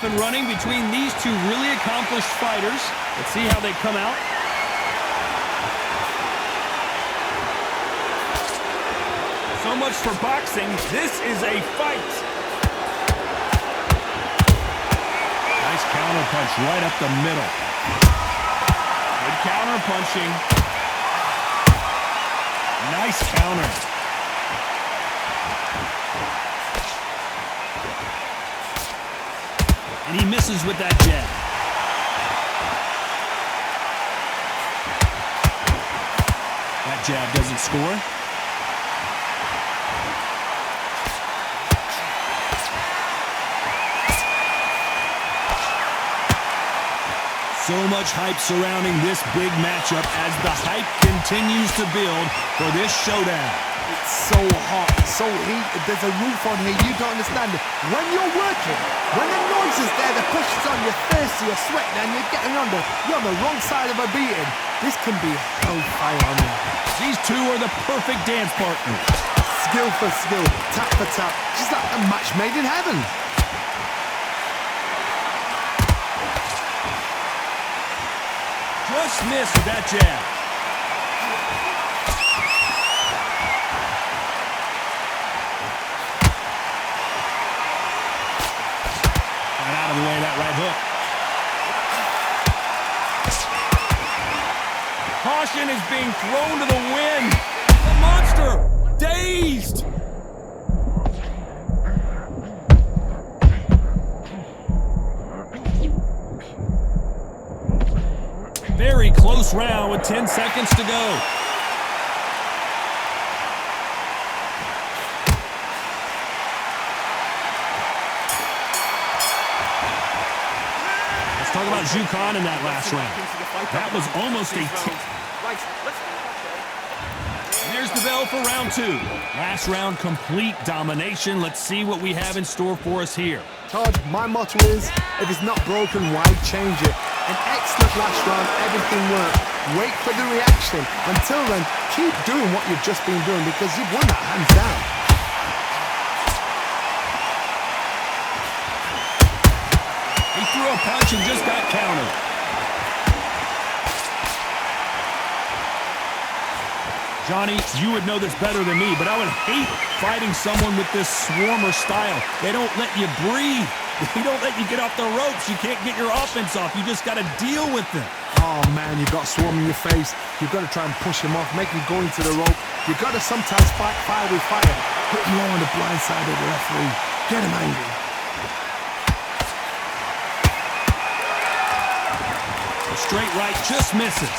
And running between these two really accomplished fighters. Let's see how they come out. So much for boxing. This is a fight. Nice counter punch right up the middle. Good counter punching. Nice counter. And he misses with that jab. That jab doesn't score. So much hype surrounding this big matchup as the hype continues to build for this showdown. It's so hot, so heated, there's a roof on here, you don't understand it. When you're working, when the noise is there, the pressure's on, you're thirsty, you're sweating, and you're getting under, you're on the wrong side of a beating. This can be hellfire on you. These two are the perfect dance partners. Skill for skill, tap for tap, just like a match made in heaven. Just missed with that jab. Got out of the way of that right hook. Caution is being thrown to the wind. The monster, dazed. Very close round with 10 seconds to go. Let's talk about Zhu Kan in that last round. That was almost a... And there's the bell for round two. Last round, complete domination. Let's see what we have in store for us here. Todd, my motto is, if it's not broken, why change it? An excellent last round, everything worked. Wait for the reaction. Until then, keep doing what you've just been doing because you've won that hands down. He threw a punch and just got countered. Johnny, you would know this better than me, but I would hate fighting someone with this swarmer style. They don't let you breathe. They don't let you get off the ropes. You can't get your offense off. You just got to deal with them. Oh, man, you've got Swarm in your face. You've got to try and push him off, make him go into the rope. You've got to sometimes fight fire with fire. Hit him low on the blind side of the referee. Get him angry. The straight right just misses.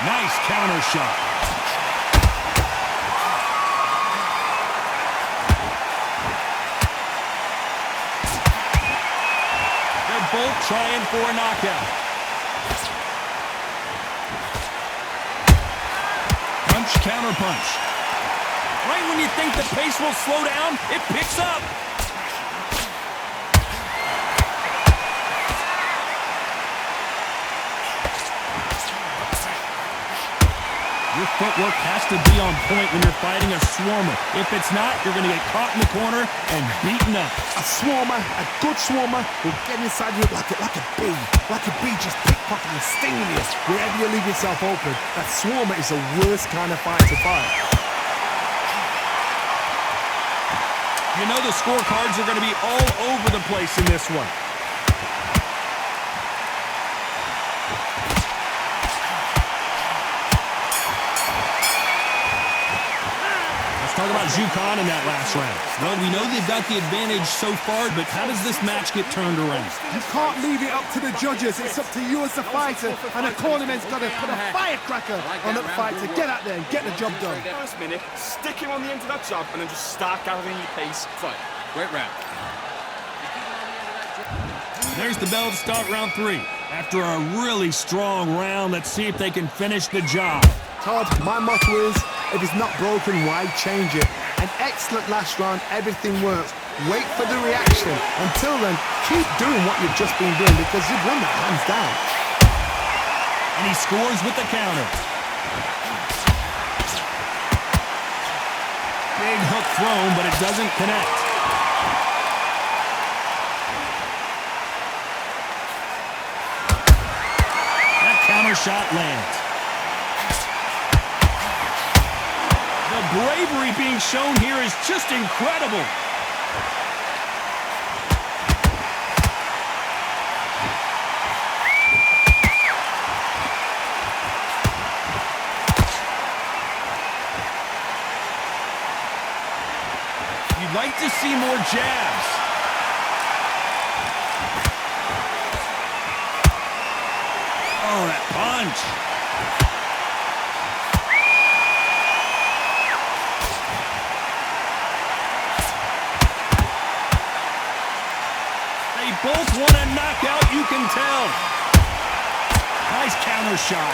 Nice counter shot. Both trying for a knockout. Punch, counter punch. Right when you think the pace will slow down, it picks up. Your footwork has to be on point when you're fighting a swarmer. If it's not, you're going to get caught in the corner and beaten up. A swarmer, a good swarmer, will get inside you like a bee. Like a bee just pickpocketing, stinging you wherever you leave yourself open. That swarmer is the worst kind of fight to fight. You know the scorecards are going to be all over the place in this one. Talk about Zhu Kan in that last round. Well, we know they've got the advantage so far, but how does this match get turned around? You can't leave it up to the judges. It's up to you as the fighter, and the cornerman's got to put a firecracker on that fight to get out there and get the job done. First minute, stick him on the end of that jab, and then just start gathering your pace. Fight. Great round. There's the bell to start round three. After a really strong round, let's see if they can finish the job. Todd, my motto is, if it's not broken, why change it? An excellent last round, everything works. Wait for the reaction. Until then, keep doing what you've just been doing because you've won that hands down. And he scores with the counter. Big hook thrown, but it doesn't connect. counter shot lands. The bravery being shown here is just incredible. You'd like to see more jabs. Oh, that punch. They both want a knockout, you can tell. Nice counter shot.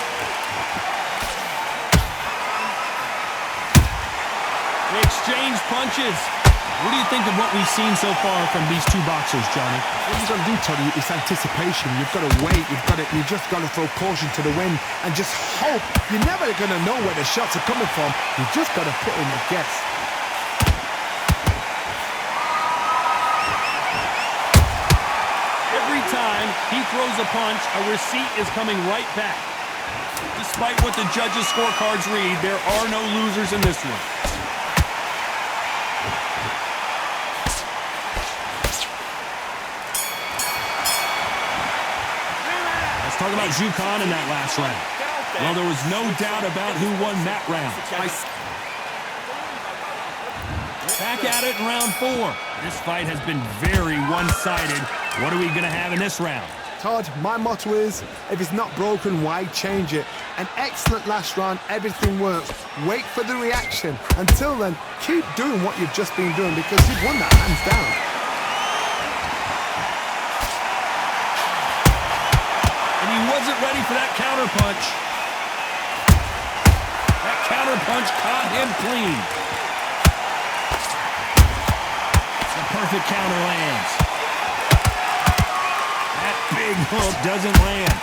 They exchange punches. What do you think of what we've seen so far from these two boxers, Johnny? What you've got to do, Tony, is anticipation. You've got to wait. You just got to throw caution to the wind and just hope. You're never going to know where the shots are coming from. You just got to put in a guess. Every time he throws a punch, a receipt is coming right back. Despite what the judges' scorecards read, there are no losers in this one. Talk about Zhu Khan in that last round. Well, there was no doubt about who won that round. Back at it in round 4. This fight has been very one-sided. What are we going to have in this round? Todd, my motto is, if it's not broken, why change it? An excellent last round, everything works. Wait for the reaction. Until then, keep doing what you've just been doing because you've won that hands down. Wasn't ready for that counter punch. That counter punch caught him clean. The perfect counter lands. That big hook doesn't land.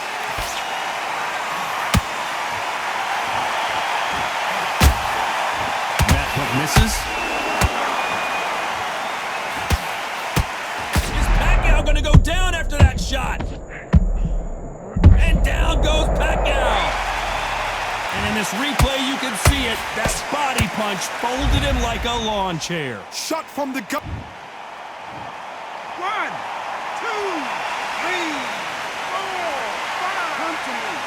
That hook misses. Is Pacquiao going to go down after that shot? Down goes Pacquiao. And in this replay, you can see it. That body punch folded him like a lawn chair. Shot from the gut. 1, 2, 3, 4, 5. Come to me.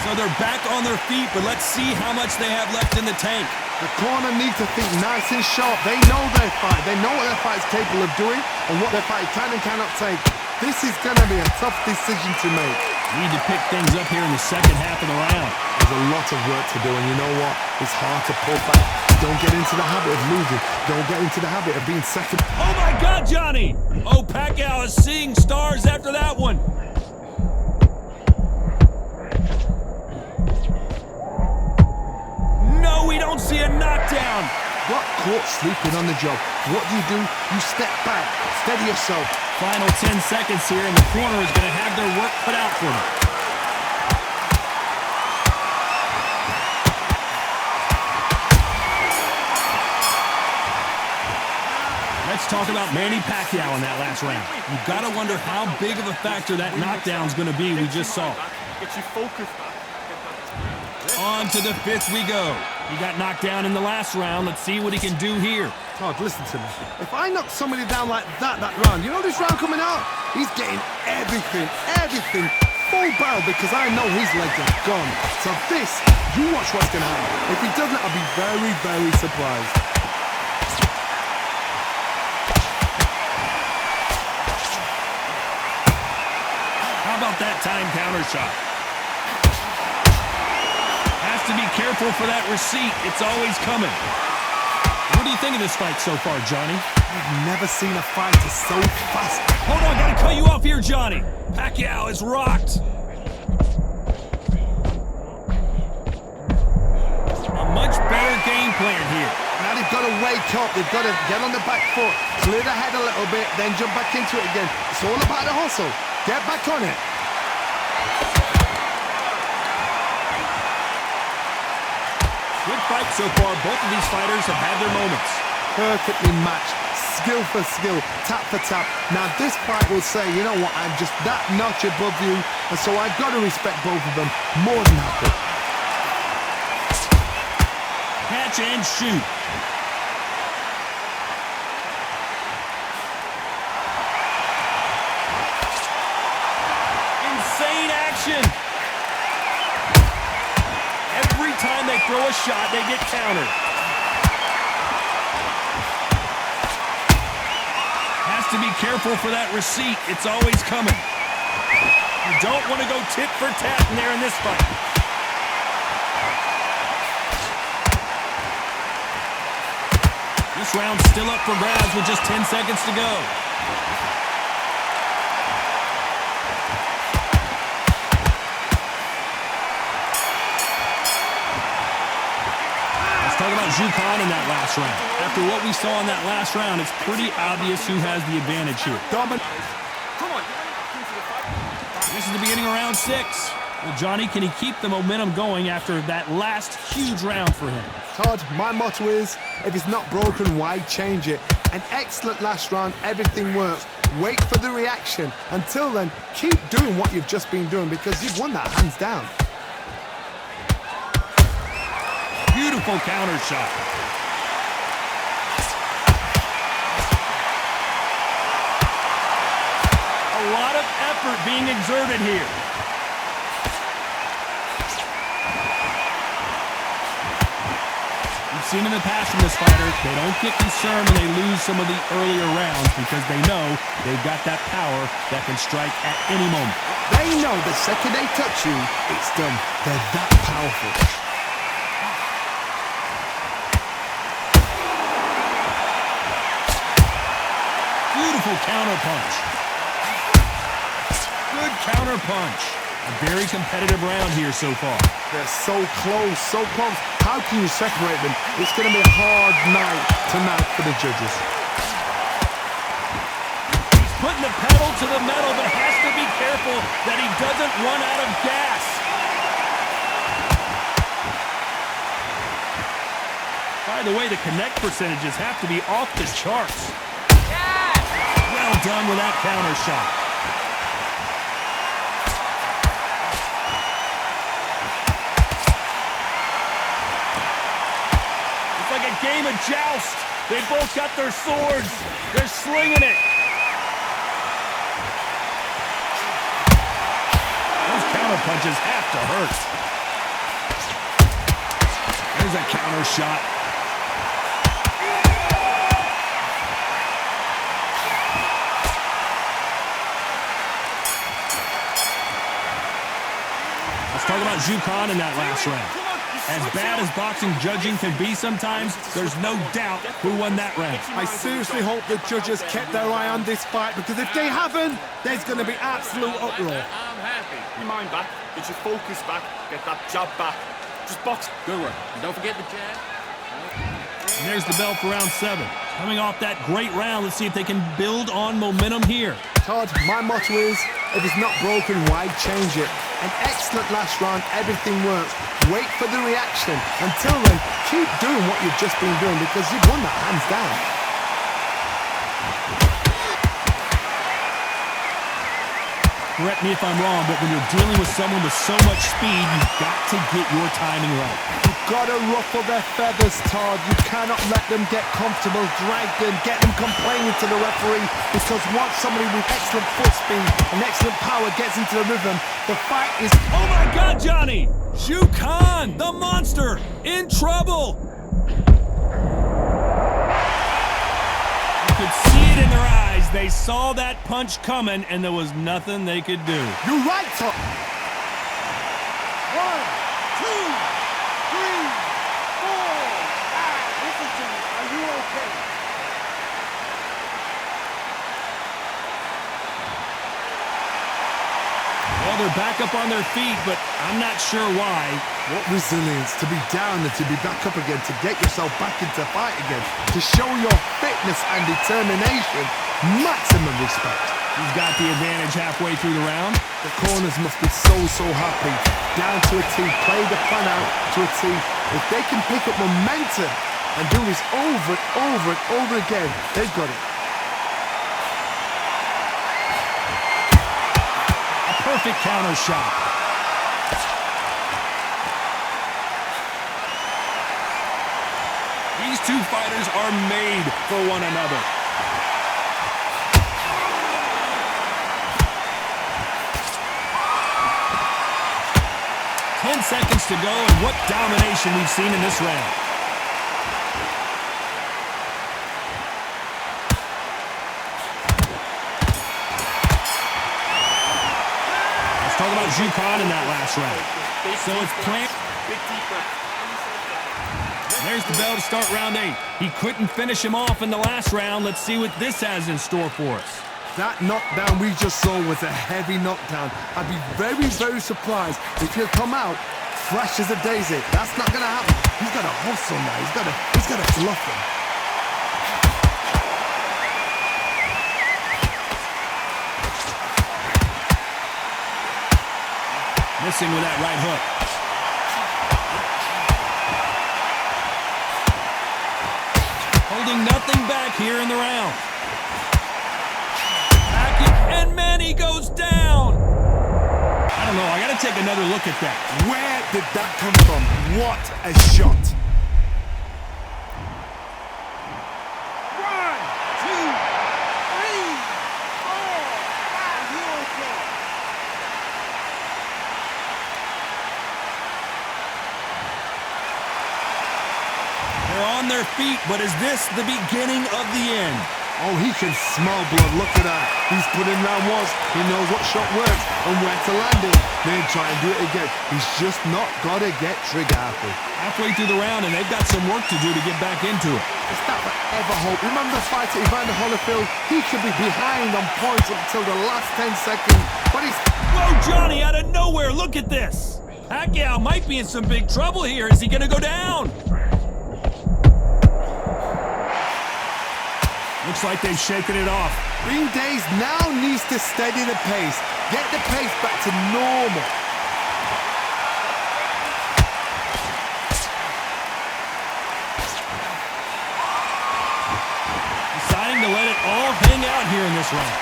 So they're back on their feet, but let's see how much they have left in the tank. The corner needs to think nice and sharp. They know their fight. They know what their fight is capable of doing and what their fight can and cannot take. This is going to be a tough decision to make. Need to pick things up here in the second half of the round. There's a lot of work to do, and you know what? It's hard to pull back. Don't get into the habit of losing. Don't get into the habit of being second. Oh, my God, Johnny! Oh, Pacquiao is seeing stars after that one. We don't see a knockdown. Got caught sleeping on the job. What do? You step back, steady yourself. Final 10 seconds here, and the corner is going to have their work cut out for them. Let's talk about Manny Pacquiao in that last round. You've got to wonder how big of a factor that knockdown is going to be we just saw. Get you focused. On to the 5th we go. He got knocked down in the last round. Let's see what he can do here. Todd, listen to me. If I knock somebody down like that round, you know this round coming out? He's getting everything, full barrel because I know his legs are gone. So this, you watch what's going to happen. If he doesn't, I'll be very, very surprised. How about that time counter shot? To be careful for that receipt. It's always coming. What do you think of this fight so far, Johnny? I've never seen a fighter so fast. Hold on, gotta cut you off here, Johnny. Pacquiao is rocked. A much better game plan here. Now they've got to wake up. They've got to get on the back foot, clear the head a little bit, then jump back into it again. It's all about the hustle. Get back on it. Good fight so far. Both of these fighters have had their moments. perfectly matched, skill for skill, tap for tap. Now this fight will say, you know what, I'm just that notch above you, and so I've got to respect both of them more than happy. Catch and shoot. Insane action. Every time they throw a shot, they get countered. Has to be careful for that receipt. It's always coming. You don't want to go tit for tat in there in this fight. This round's still up for grabs with just 10 seconds to go. Let's talk about Zhu Kan in that last round. After what we saw in that last round, it's pretty obvious who has the advantage here. Come on. This is the beginning of round 6. Well, Johnny, can he keep the momentum going after that last huge round for him? Todd, my motto is, if it's not broken, why change it? An excellent last round, everything works. Wait for the reaction. Until then, keep doing what you've just been doing because you've won that hands down. Beautiful counter shot. A lot of effort being exerted here. We've seen in the past from this fighter, they don't get concerned when they lose some of the earlier rounds because they know they've got that power that can strike at any moment. They know the second they touch you, it's done. They're that powerful. Beautiful counter punch. Good counter punch. A very competitive round here so far. They're so close, so close. How can you separate them? It's going to be a hard night tonight for the judges. He's putting the pedal to the metal, but has to be careful that he doesn't run out of gas. By the way, the connect percentages have to be off the charts. Well done with that counter shot. Like a game of joust. They both got their swords. They're slinging it. Those counter punches have to hurt. There's a counter shot. Let's talk about Zhu Kan in that last round. As bad as boxing judging can be sometimes, there's no doubt who won that round. I seriously hope the judges kept their eye on this fight because if they haven't, there's going to be absolute uproar. I'm happy. Your mind back, get your focus back, get that jab back. Just box. Good work. And don't forget the jab. And there's the bell for round 7. Coming off that great round, let's see if they can build on momentum here. Todd, my motto is, if it's not broken, why change it? An excellent last round, everything works. Wait for the reaction. Until then, keep doing what you've just been doing because you've won that hands down. Correct me if I'm wrong, but when you're dealing with someone with so much speed, you've got to get your timing right. You've got to ruffle their feathers, Todd. You cannot let them get comfortable, drag them, get them complaining to the referee because once somebody with excellent foot speed and excellent power gets into the rhythm, the fight is... Oh my God, Johnny! Zhu Kan, the monster, in trouble! You could see it in their eyes. They saw that punch coming, and there was nothing they could do. You're right, Todd. 1, 2, 3, 4. Listen to me. Are you okay? Well, they're back up on their feet, but I'm not sure why. What resilience to be down and to be back up again, to get yourself back into fight again, to show your fitness and determination. Maximum respect. He's got the advantage halfway through the round. The corners must be so happy. Down to a T, play the plan out to a T. If they can pick up momentum and do this over and over and over again. They've got it. A perfect counter shot. These two fighters are made for one another. Seconds to go, and what domination we've seen in this round. Let's talk about Zhu Kan in that last round. So it's planned. There's the bell to start round 8. He couldn't finish him off in the last round. Let's see what this has in store for us. That knockdown we just saw was a heavy knockdown. I'd be very, very surprised if he'll come out fresh as a daisy. That's not gonna happen. He's got to hustle now. He's got to bluff him. Missing with that right hook. Holding nothing back here in the round. And Manny goes down. I don't know. I got to take another look at that. Where did that come from? What a shot. 1, 2, 3, 4, 5. You okay? They're on their feet, but is this the beginning of the end? Oh, he can smell blood. Look at that. He's put in round once. He knows what shot works and where to land it. Then try and do it again. He's just not got to get trigger happy. Halfway through the round, and they've got some work to do to get back into it. It's not ever hope. Remember the fight at Evander Holyfield? He could be behind on points until the last 10 seconds. But he's... Whoa, Johnny, out of nowhere. Look at this. Pacquiao might be in some big trouble here. Is he going to go down? Looks like they've shaken it off. Green Days now needs to steady the pace. Get the pace back to normal. Deciding to let it all hang out here in this round.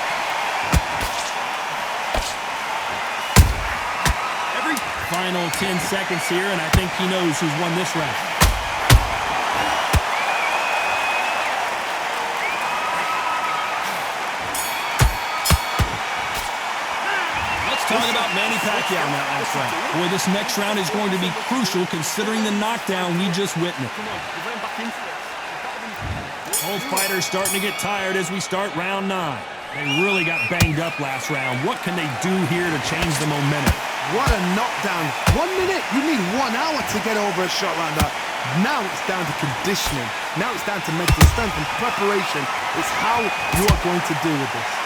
Every final 10 seconds here, and I think he knows who's won this round. Talk about Manny Pacquiao in that last round. Boy, this next round is going to be crucial considering the knockdown we just witnessed. Both fighters starting to get tired as we start round 9. They really got banged up last round. What can they do here to change the momentum? What a knockdown. 1 minute, you need 1 hour to get over a shot like that. Now it's down to conditioning. Now it's down to mental strength and preparation. It's how you are going to deal with this.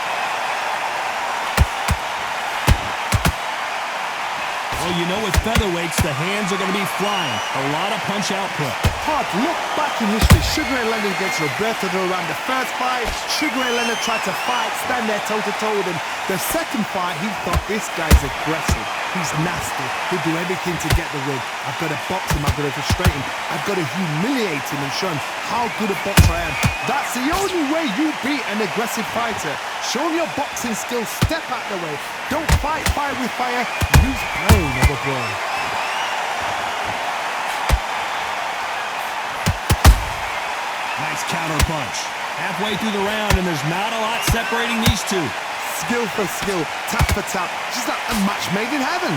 Well, you know with featherweights, the hands are going to be flying. A lot of punch output. Hard, look back in history. Sugar Ray Leonard against Roberto Duran. The first fight, Sugar Ray Leonard tried to fight, stand there toe-to-toe with him. The second fight, he thought, this guy's aggressive. He's nasty. He'll do everything to get the win. I've got to box him. I've got to frustrate him. I've got to humiliate him and show him how good a boxer I am. That's the only way you beat an aggressive fighter. Show him your boxing skills. Step out the way. Don't fight fire with fire. Use brain over brain. Nice counter punch. Halfway through the round, and there's not a lot separating these two. Skill for skill, tap for tap. Just like a match made in heaven.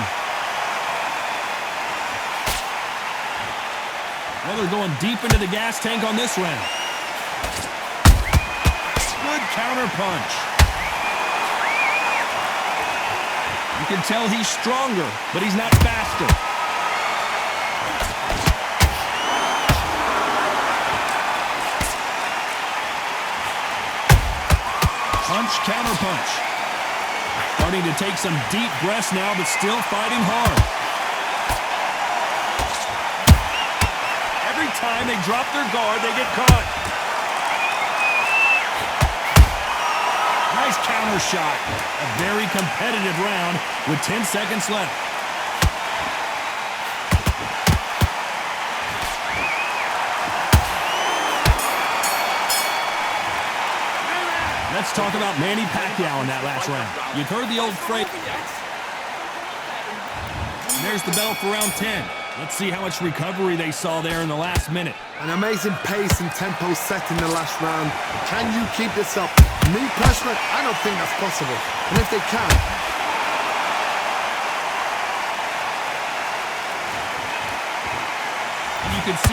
Well, they're going deep into the gas tank on this round. Good counter punch. You can tell he's stronger, but he's not faster. Punch, counter punch. Starting to take some deep breaths now, but still fighting hard. Every time they drop their guard, they get caught. Nice counter shot. A very competitive round with 10 seconds left. Let's talk about Manny Pacquiao in that last round. You've heard the old phrase. And there's the bell for round 10. Let's see how much recovery they saw there in the last minute. An amazing pace and tempo set in the last round. Can you keep this up? Me personally, I don't think that's possible. And if they can, You can see